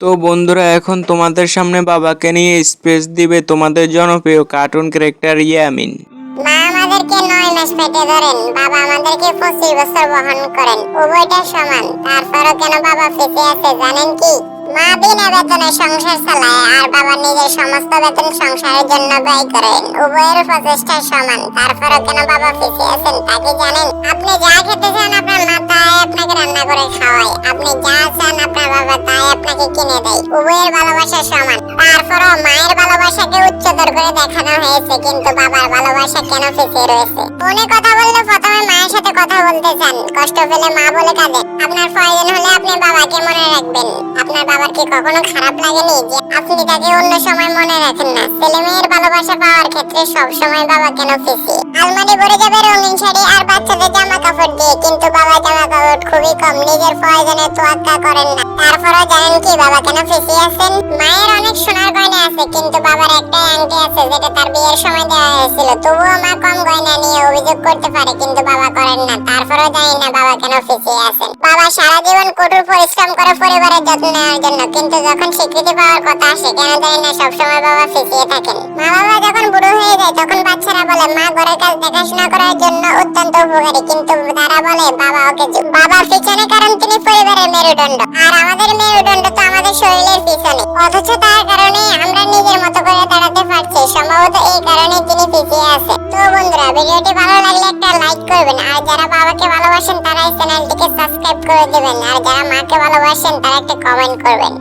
তো বন্ধুরা, এখন তোমাদের সামনে বাবাকে নিয়ে স্পেচ দিবে তোমাদের জনপ্রিয় কার্টুন ক্যারেক্টার ইয়ামিন। মা আমাদেরকে 9 মাস পেটে ধরেন, বাবা আমাদেরকে 25 বছর বহন করেন, উভয়টা সমান। তারপরও কেন বাবা ফেঁসে আছে জানেন কি? মা বিনা বেতনে সংসার চালায় আর বাবা নিজের সমস্ত বেতন সংসারের জন্য ব্যয় করেন। উভয়ের প্রচেষ্টা সমান, তারপরও কেন বাবা ফেঁসে আছেন তা কি জানেন? আপনি যা খেতে চান আপনার মা তাই আপনাকে রান্না করে খাওয়ায়, আপনি যা চান আপনার বাবা তাই আপনাকে কিনে দেয়। উভয়ের ভালোবাসা সমান, তারপরও মায়ের ভালোবাসাকে উচ্চতর করে দেখানো হয়েছে, কিন্তু বাবার ভালোবাসা কেন ফেঁসে রয়েছে? ফোনে কথা বললে প্রথমে মায়ের সাথে কথা বলতে চান, কষ্ট পেলে মা বলে কাঁদেন। আপনার প্রয়োজন হলে আপনি বাবাকে মনে রাখবেন। আপনার বাবার কি কখনো খারাপ লাগেনি যে আপনি তাকে অন্য সময় মনে রাখেন না? ছেলে মেয়ের ভালোবাসা পাওয়ার ক্ষেত্রে সব সময় বাবা কেন ফেঁসে? আলমারি ভরে যাবে রঙিন শাড়ি আর বাচ্চাদের জামা কাপড় দিয়ে, কিন্তু বাবা জামা কাপড় খুবই কম, নিজের প্রয়োজনে তোয়াক্কা করেন না। তারপরও জানেন কি বাবা কেন ফেঁসে আছেন? মায়ের অনেক সোনার গয়না আছে, কিন্তু বাবার একটাই আংটি আছে যেটা তার বিয়ের সময় দেওয়া হয়েছিল। তবুও মা কম গয়না নিয়ে অভিযোগ করতে পারে, কিন্তু বাবা করেন না। তারপরও জানি না বাবা কেন ফেঁসে আছেন। বাবা সারা জীবন কঠোর পরিশ্রম করে পরিবারের যত্ন নেওয়ার জন্য, কিন্তু যখন স্বীকৃতি পাওয়ার কথা আসে কেন জানি না সবসময় বাবা ফেঁসিয়ে থাকেন। মা বাবা যখন বুড়ো হয়ে যায় তখন বাচ্চারা বলে মা ঘরের কাজ দেখাশোনা করার জন্য অত্যন্ত উপকারী, কিন্তু তারা বলে বাবা ওকে বাবার পিছনে, কারণ তিনি পরিবারের মেরুদণ্ড। আর আমাদের মেরুদণ্ড তো আমাদের শরীরের পিছনে, অথচ তার কারণে আমরা নিজের মতো করে দাঁড়াতে পারছি। সম্ভবত এই কারণে তিনি পিছিয়ে আছে। তো বন্ধুরা, ভিডিওটি ভালো লাগলে একটা লাইক করবেন, আর যারা বাবাকে ভালোবাসেন তারা এই চ্যানেলটিকে সাবস্ক্রাইব করে দিবেন, আর যারা মাকে ভালোবাসেন তারা একটা কমেন্ট করবেন।